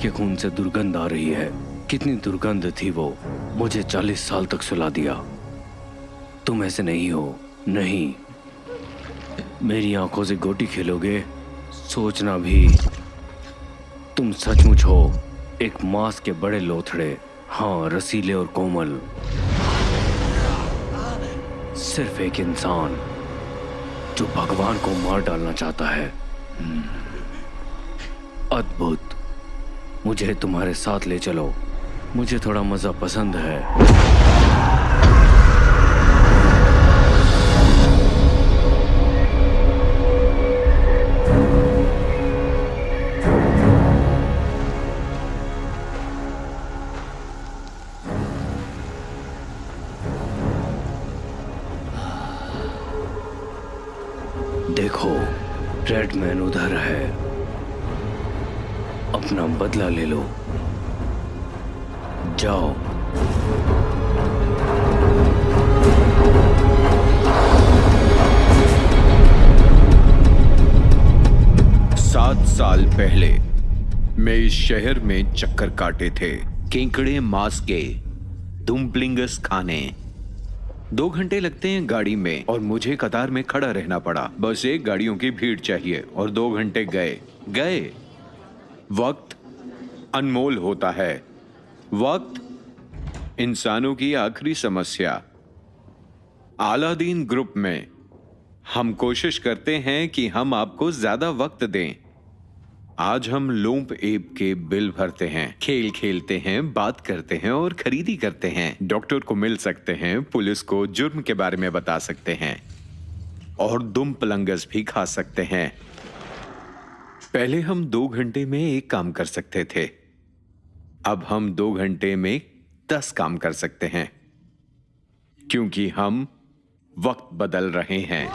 के खून से दुर्गंध आ रही है। कितनी दुर्गंध थी वो, मुझे 40 साल तक सुला दिया। तुम ऐसे नहीं हो, नहीं। मेरी आंखों से गोटी खेलोगे, सोचना भी। तुम सचमुच हो एक मांस के बड़े लोथड़े, हाँ, रसीले और कोमल। सिर्फ एक इंसान जो भगवान को मार डालना चाहता है। अद्भुत। मुझे तुम्हारे साथ ले चलो, मुझे थोड़ा मजा पसंद है। देखो, रेडमैन उधर है। अपना बदला ले लो, जाओ। सात साल पहले मैं इस शहर में चक्कर काटे थे, केकड़े मांस के डम्पलिंग्स खाने। 2 घंटे लगते हैं गाड़ी में और मुझे कतार में खड़ा रहना पड़ा। बस एक गाड़ियों की भीड़ चाहिए और 2 घंटे गए। वक्त अनमोल होता है। वक्त इंसानों की आखिरी समस्या। अलादीन ग्रुप में हम कोशिश करते हैं कि हम आपको ज्यादा वक्त दें। आज हम लूम्प एप के बिल भरते हैं, खेल खेलते हैं, बात करते हैं और खरीदी करते हैं। डॉक्टर को मिल सकते हैं, पुलिस को जुर्म के बारे में बता सकते हैं और डम्पलिंग्स भी खा सकते हैं। पहले हम 2 घंटे में एक काम कर सकते थे, अब हम 2 घंटे में 10 काम कर सकते हैं, क्योंकि हम वक्त बदल रहे हैं।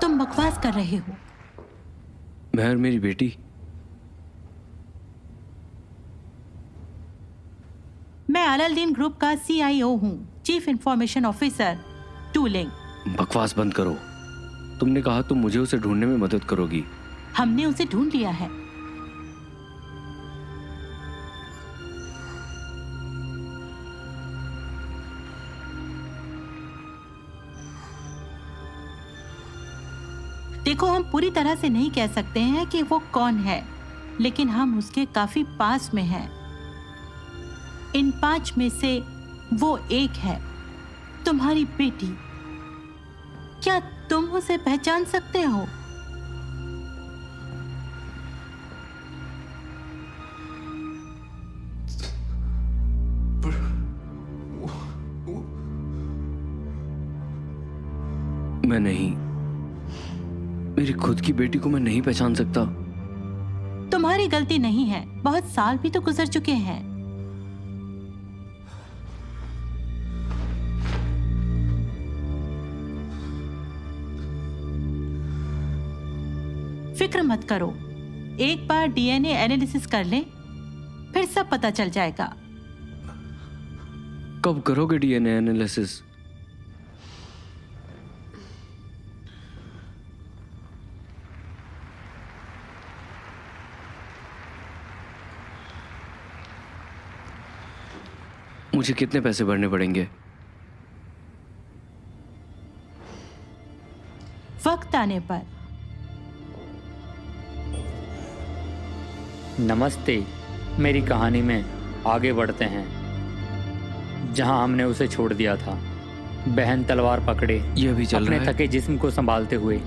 तुम बकवास कर रहे हो। मैं और मेरी बेटी। मैं अलादीन ग्रुप का CIO हूँ, चीफ इंफॉर्मेशन ऑफिसर टूलिंग। बकवास बंद करो। तुमने कहा तुम मुझे उसे ढूंढने में मदद करोगी। हमने उसे ढूंढ लिया है। देखो, हम पूरी तरह से नहीं कह सकते हैं कि वो कौन है, लेकिन हम उसके काफी पास में हैं। इन 5 में से वो एक है, तुम्हारी बेटी। क्या तुम उसे पहचान सकते हो? मैं नहीं, मेरी खुद की बेटी को मैं नहीं पहचान सकता। तुम्हारी गलती नहीं है, बहुत साल भी तो गुजर चुके हैं। फिक्र मत करो, एक बार DNA एनालिसिस कर लें, फिर सब पता चल जाएगा। कब करोगे DNA एनालिसिस? मुझे कितने पैसे भरने पड़ेंगे? वक्त आने पर। नमस्ते। मेरी कहानी में आगे बढ़ते हैं जहां हमने उसे छोड़ दिया था। बहन तलवार पकड़े यह भी चल अपने रहा है? थके जिस्म को संभालते हुए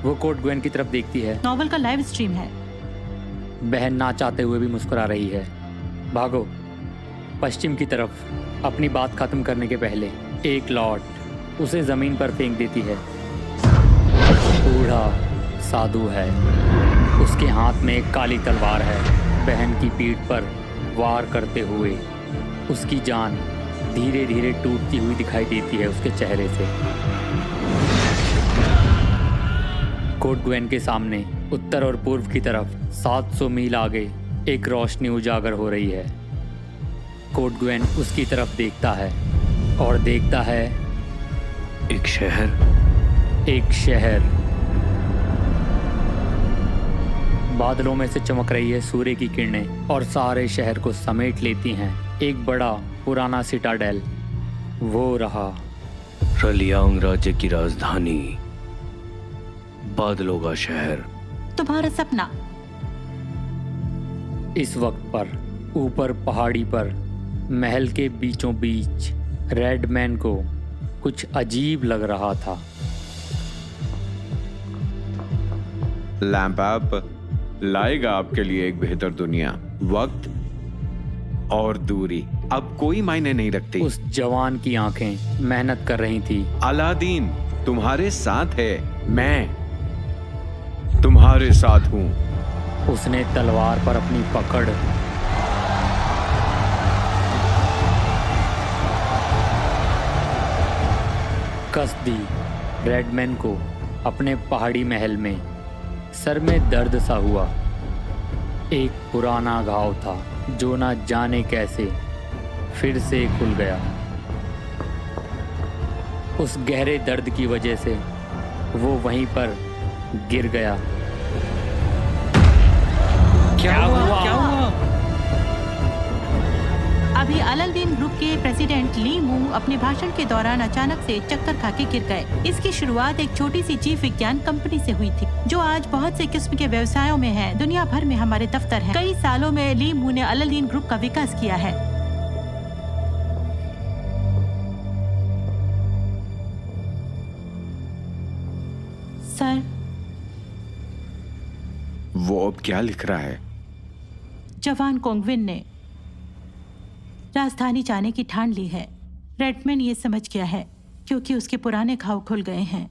वो कोर्ट ग्वेन की तरफ देखती है। नॉवल का लाइव स्ट्रीम है। बहन ना चाहते हुए भी मुस्कुरा रही है। भागो पश्चिम की तरफ। अपनी बात खत्म करने के पहले एक लॉट उसे जमीन पर फेंक देती है। बूढ़ा साधु है, उसके हाथ में एक काली तलवार है। बहन की पीठ पर वार करते हुए उसकी जान धीरे धीरे टूटती हुई दिखाई देती है उसके चेहरे से। कोर्ट ग्वेन के सामने उत्तर और पूर्व की तरफ 700 मील आगे एक रोशनी उजागर हो रही है। कोर्ट ग्वेन उसकी तरफ देखता है और देखता है एक शहर एक शहर। बादलों में से चमक रही है सूर्य की किरणें और सारे शहर को समेट लेती हैं। एक बड़ा पुराना सिटाडेल वो रहा। रलियांग राज्य की राजधानी, बादलों का शहर। तुम्हारा सपना। इस वक्त पर ऊपर पहाड़ी पर महल के बीचों बीच रेडमैन को कुछ अजीब लग रहा था। लैंप आप लाएगा आपके लिए एक बेहतर दुनिया। वक्त और दूरी अब कोई मायने नहीं रखती। उस जवान की आंखें मेहनत कर रही थी। अलादीन तुम्हारे साथ है, मैं तुम्हारे साथ हूं। उसने तलवार पर अपनी पकड़ कस दी। रेडमैन को अपने पहाड़ी महल में सर में दर्द सा हुआ। एक पुराना घाव था जो ना जाने कैसे फिर से खुल गया। उस गहरे दर्द की वजह से वो वहीं पर गिर गया। क्या हुआ? क्या हुआ? अभी अलादीन ग्रुप के प्रेसिडेंट ली मू अपने भाषण के दौरान अचानक से चक्कर खा के गिर गए। इसकी शुरुआत एक छोटी सी जीव विज्ञान कंपनी से हुई थी जो आज बहुत से किस्म के व्यवसायों में है। दुनिया भर में हमारे दफ्तर हैं। कई सालों में ली मू ने अलादीन ग्रुप का विकास किया है। सर, वो अब क्या लिख रहा है? जवान कोंगविन ने राजधानी जाने की ठान ली है। रेडमैन ये समझ गया है क्योंकि उसके पुराने घाव खुल गए हैं।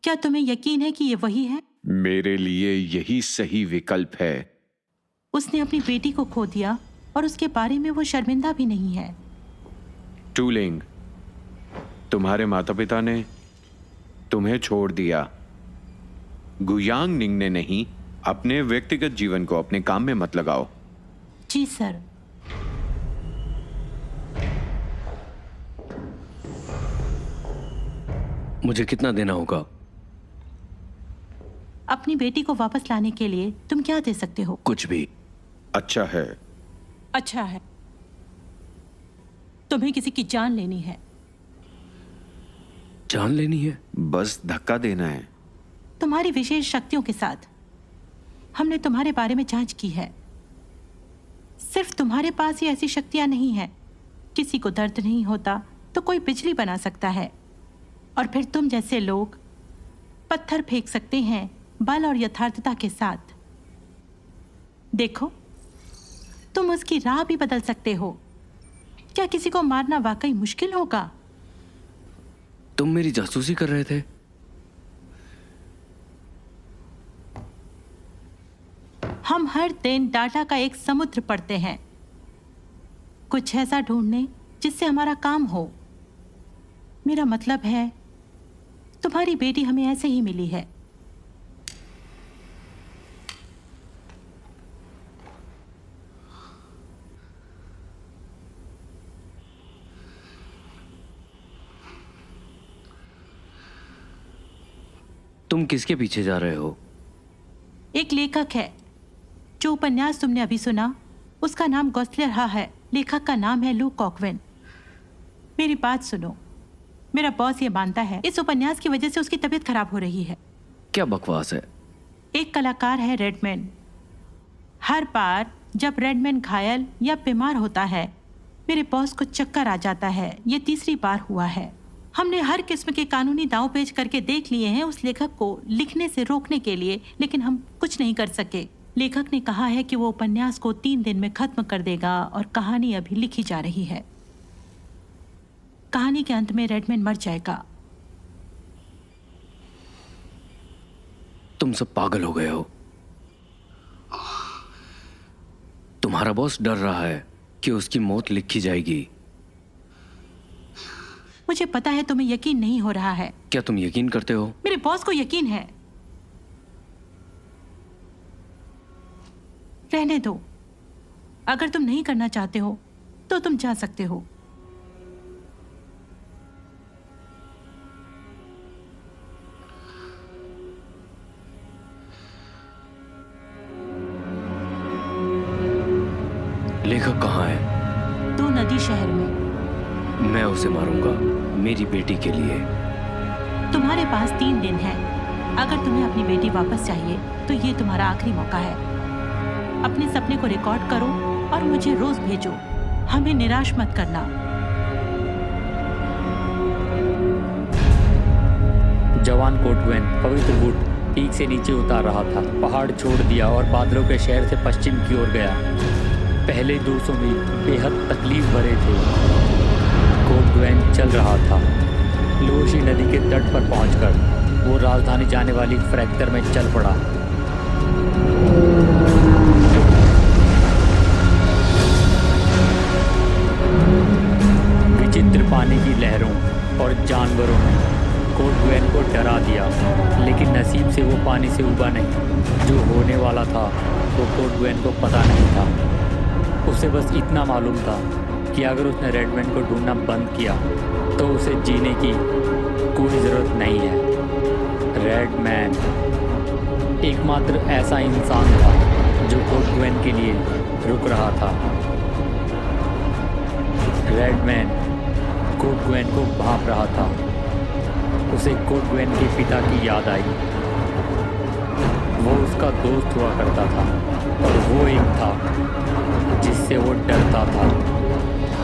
क्या तुम्हें यकीन है कि ये वही है? मेरे लिए यही सही विकल्प है। उसने अपनी बेटी को खो दिया और उसके बारे में वो शर्मिंदा भी नहीं है। टूलिंग, तुम्हारे माता पिता ने तुम्हें छोड़ दिया। गुयांग निंग ने नहीं। अपने व्यक्तिगत जीवन को अपने काम में मत लगाओ। जी सर। मुझे कितना देना होगा? अपनी बेटी को वापस लाने के लिए तुम क्या दे सकते हो? कुछ भी। अच्छा है। अच्छा है। तुम्हें किसी की जान लेनी है। जान लेनी है? बस धक्का देना है। तुम्हारी विशेष शक्तियों के साथ हमने तुम्हारे बारे में जांच की है। सिर्फ तुम्हारे पास ही ऐसी शक्तियां नहीं है। किसी को दर्द नहीं होता तो कोई बिजली बना सकता है, और फिर तुम जैसे लोग पत्थर फेंक सकते हैं बल और यथार्थता के साथ। देखो, तुम उसकी राह भी बदल सकते हो। क्या किसी को मारना वाकई मुश्किल होगा? तुम मेरी जासूसी कर रहे थे? हम हर दिन डाटा का एक समुद्र पढ़ते हैं, कुछ ऐसा ढूंढने जिससे हमारा काम हो। मेरा मतलब है, तुम्हारी बेटी हमें ऐसे ही मिली है। तुम किसके पीछे जा रहे हो? एक लेखक है। जो उपन्यास तुमने अभी सुना उसका नाम गॉस्लेर हा है। लेखक का नाम है लू कॉकविन। मेरी बात सुनो। मेरा बॉस ये मानता है इस उपन्यास की वजह से उसकी तबीयत खराब हो रही है। क्या बकवास है? एक कलाकार है रेडमैन। हर बार जब रेडमैन घायल या बीमार होता है मेरे बॉस को चक्कर आ जाता है। ये तीसरी बार हुआ है। हमने हर किस्म के कानूनी दांव पेच करके देख लिए हैं उस लेखक को लिखने से रोकने के लिए, लेकिन हम कुछ नहीं कर सके। लेखक ने कहा है कि वो उपन्यास को 3 दिन में खत्म कर देगा और कहानी अभी लिखी जा रही है। कहानी के अंत में रेडमैन मर जाएगा। तुम सब पागल हो गए हो। तुम्हारा बॉस डर रहा है कि उसकी मौत लिखी जाएगी। मुझे पता है तुम्हें यकीन नहीं हो रहा है। क्या तुम यकीन करते हो? मेरे बॉस को यकीन है। रहने दो। अगर तुम नहीं करना चाहते हो तो तुम जा सकते हो। लेखक कहाँ है? तो नदी शहर में। मैं उसे मारूंगा मेरी बेटी के लिए। तुम्हारे पास 3 दिन है। अगर तुम्हें अपनी बेटी वापस चाहिए तो ये तुम्हारा आखिरी मौका है। अपने सपने को रिकॉर्ड करो और मुझे रोज भेजो। हमें निराश मत करना। जवान कोटवेन पवित्र वुड पीक से नीचे उतार रहा था। पहाड़ छोड़ दिया और बादलों के शहर से पश्चिम की ओर गया। पहले 200 मील बेहद तकलीफ भरे थे। कोटवेन चल रहा था। लोशी नदी के तट पर पहुंचकर वो राजधानी जाने वाली फ्रैक्चर में चल पड़ा। विचित्र पानी की लहरों और जानवरों ने कोटवेन को डरा दिया, लेकिन नसीब से वो पानी से उबा नहीं। जो होने वाला था वो कोटवेन को पता नहीं था। उसे बस इतना मालूम था कि अगर उसने रेडमैन को ढूंढना बंद किया तो उसे जीने की कोई ज़रूरत नहीं है। रेडमैन एकमात्र ऐसा इंसान था जो कोटवेन के लिए रुक रहा था। रेडमैन कोटवेन को भांप रहा था। उसे कोटवेन के पिता की याद आई। वो उसका दोस्त हुआ करता था और वो एक था जिससे वो डरता था।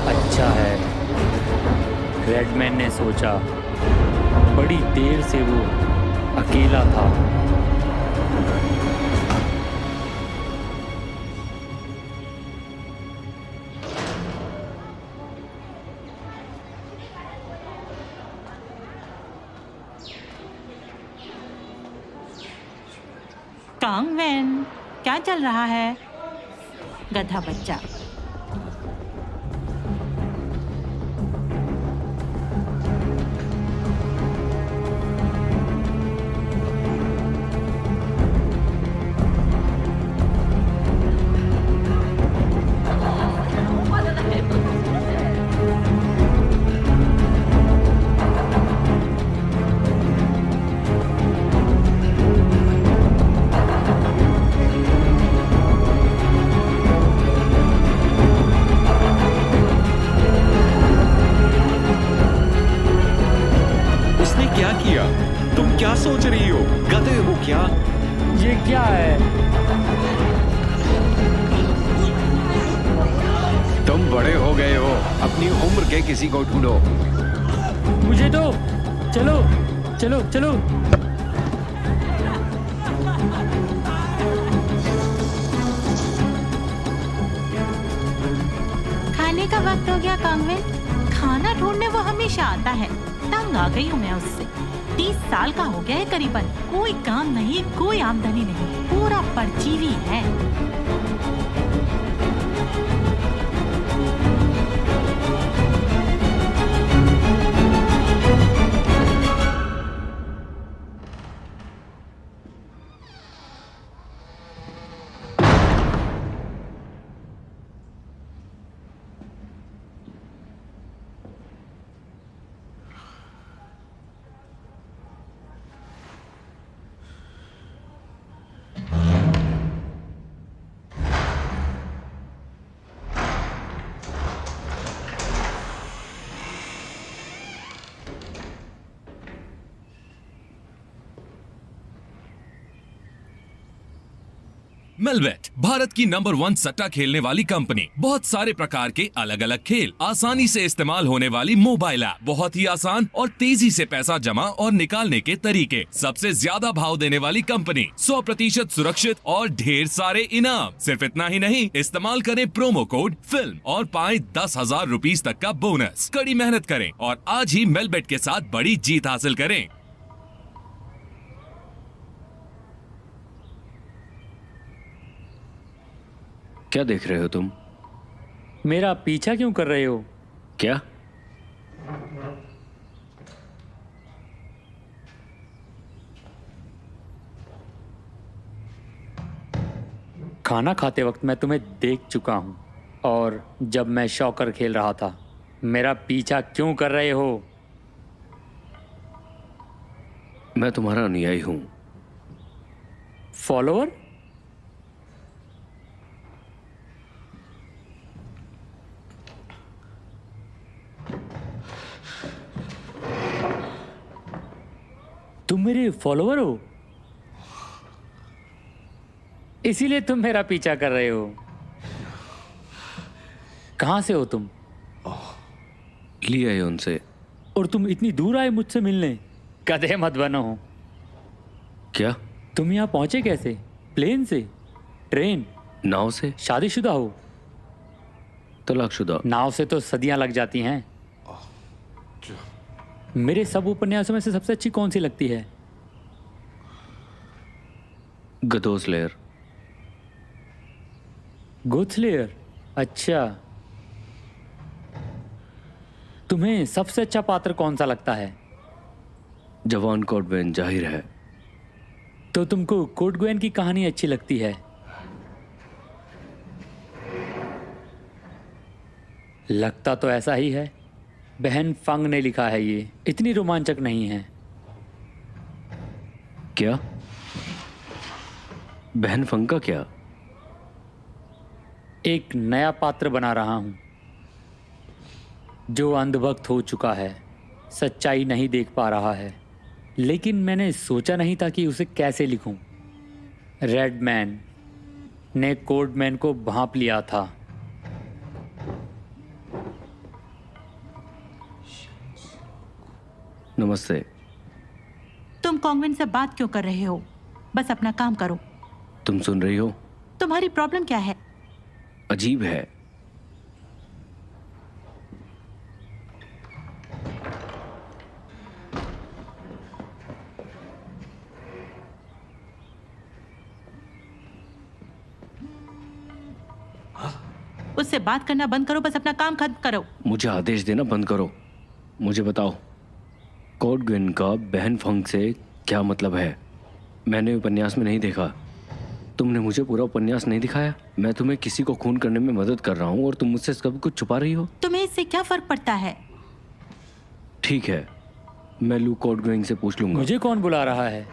अच्छा है, रेडमैन ने सोचा। बड़ी देर से वो अकेला था। कांगवेन, क्या चल रहा है? गधा बच्चा। क्या सोच रही हो? गधे हो क्या? ये क्या है? तुम बड़े हो गए हो, अपनी उम्र के किसी को ढूंढो। मुझे दो। चलो चलो चलो। खाने का वक्त हो गया कांगवेन। खाना ढूंढने वो हमेशा आता है। तंग आ गई हूँ मैं उससे। 30 साल का हो गया है करीबन। कोई काम नहीं, कोई आमदनी नहीं, पूरा परजीवी है। मेलबेट भारत की नंबर 1 सट्टा खेलने वाली कंपनी। बहुत सारे प्रकार के अलग अलग खेल, आसानी से इस्तेमाल होने वाली मोबाइल ऐप, बहुत ही आसान और तेजी से पैसा जमा और निकालने के तरीके, सबसे ज्यादा भाव देने वाली कंपनी, 100% सुरक्षित और ढेर सारे इनाम। सिर्फ इतना ही नहीं, इस्तेमाल करें प्रोमो कोड फिल्म और पाएं 10,000 रुपीज तक का बोनस। कड़ी मेहनत करें और आज ही मेलबेट के साथ बड़ी जीत हासिल करें। क्या देख रहे हो तुम? मेरा पीछा क्यों कर रहे हो? क्या? खाना खाते वक्त मैं तुम्हें देख चुका हूँ, और जब मैं शॉकर खेल रहा था। मेरा पीछा क्यों कर रहे हो? मैं तुम्हारा अनुयायी हूं। फॉलोअर? तुम मेरे फॉलोअर हो, इसीलिए तुम मेरा पीछा कर रहे हो। कहां से हो तुम? लिया है उनसे। और तुम इतनी दूर आए मुझसे मिलने? गधे मत बनो। क्या? तुम यहाँ पहुंचे कैसे? प्लेन से? ट्रेन? नाव से? शादीशुदा हो? तलाकशुदा। नाव से तो सदियां लग जाती हैं। मेरे सब उपन्यासों में से सबसे अच्छी कौन सी लगती है? गदोसलेयर। गोथलेयर? अच्छा, तुम्हें सबसे अच्छा पात्र कौन सा लगता है? जवान कोडवैन, जाहिर है। तो तुमको कोडगुएन की कहानी अच्छी लगती है? लगता तो ऐसा ही है। बहन फंग ने लिखा है, ये इतनी रोमांचक नहीं है। क्या? बहन फंग का क्या? एक नया पात्र बना रहा हूं जो अंधभक्त हो चुका है, सच्चाई नहीं देख पा रहा है, लेकिन मैंने सोचा नहीं था कि उसे कैसे लिखूं। रेडमैन ने कोडमैन को भांप लिया था। नमस्ते। तुम कॉन्वेंट से बात क्यों कर रहे हो? बस अपना काम करो। तुम सुन रही हो? तुम्हारी प्रॉब्लम क्या है? अजीब है। उससे बात करना बंद करो, बस अपना काम खत्म करो। मुझे आदेश देना बंद करो। मुझे बताओ, कोडगुएन का बहन फंग से क्या मतलब है? मैंने उपन्यास में नहीं देखा। तुमने मुझे पूरा उपन्यास नहीं दिखाया। मैं तुम्हें किसी को खून करने में मदद कर रहा हूँ और तुम मुझसे सब कुछ छुपा रही हो। तुम्हें इससे क्या फर्क पड़ता है? ठीक है, मैं लू कोडगुएन से पूछ लूंगा। मुझे कौन बुला रहा है?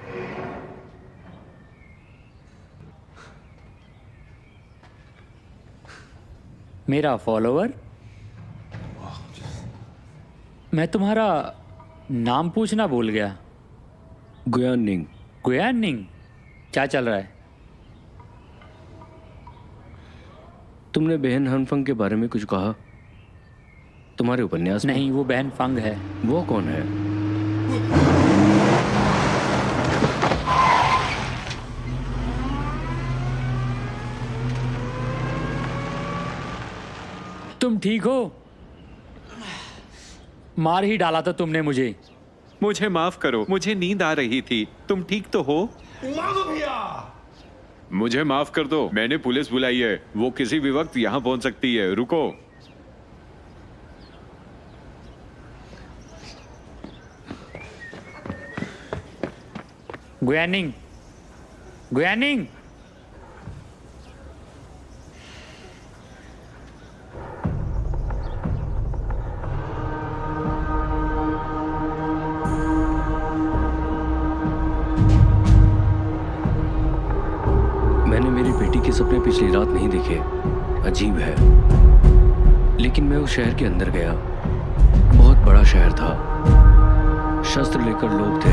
मेरा फॉलोअर? मैं तुम्हारा नाम पूछना भूल गया। गुयानिंग। गुयानिंग? क्या चल रहा है? तुमने बहन हनफंग के बारे में कुछ कहा तुम्हारे उपन्यास में? नहीं, वो बहन फंग है। वो कौन है? तुम ठीक हो? मार ही डाला था तुमने मुझे। मुझे माफ करो, मुझे नींद आ रही थी। तुम ठीक तो हो? मुझे माफ कर दो, मैंने पुलिस बुलाई है। वो किसी भी वक्त यहाँ पहुंच सकती है। रुको। गुयानिंग, गुयानिंग। मैंने मेरी बेटी के सपने पिछली रात नहीं देखे। अजीब है। लेकिन मैं उस शहर के अंदर गया। बहुत बड़ा शहर था। शस्त्र लेकर लोग थे।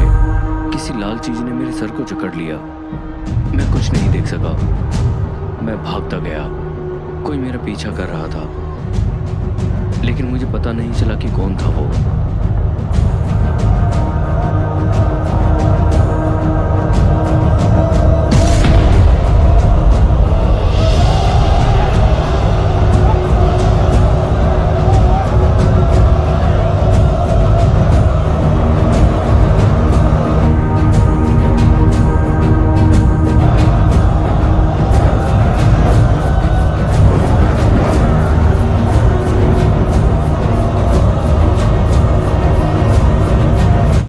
किसी लाल चीज ने मेरे सर को जकड़ लिया। मैं कुछ नहीं देख सका। मैं भागता गया। कोई मेरा पीछा कर रहा था, लेकिन मुझे पता नहीं चला कि कौन था वो।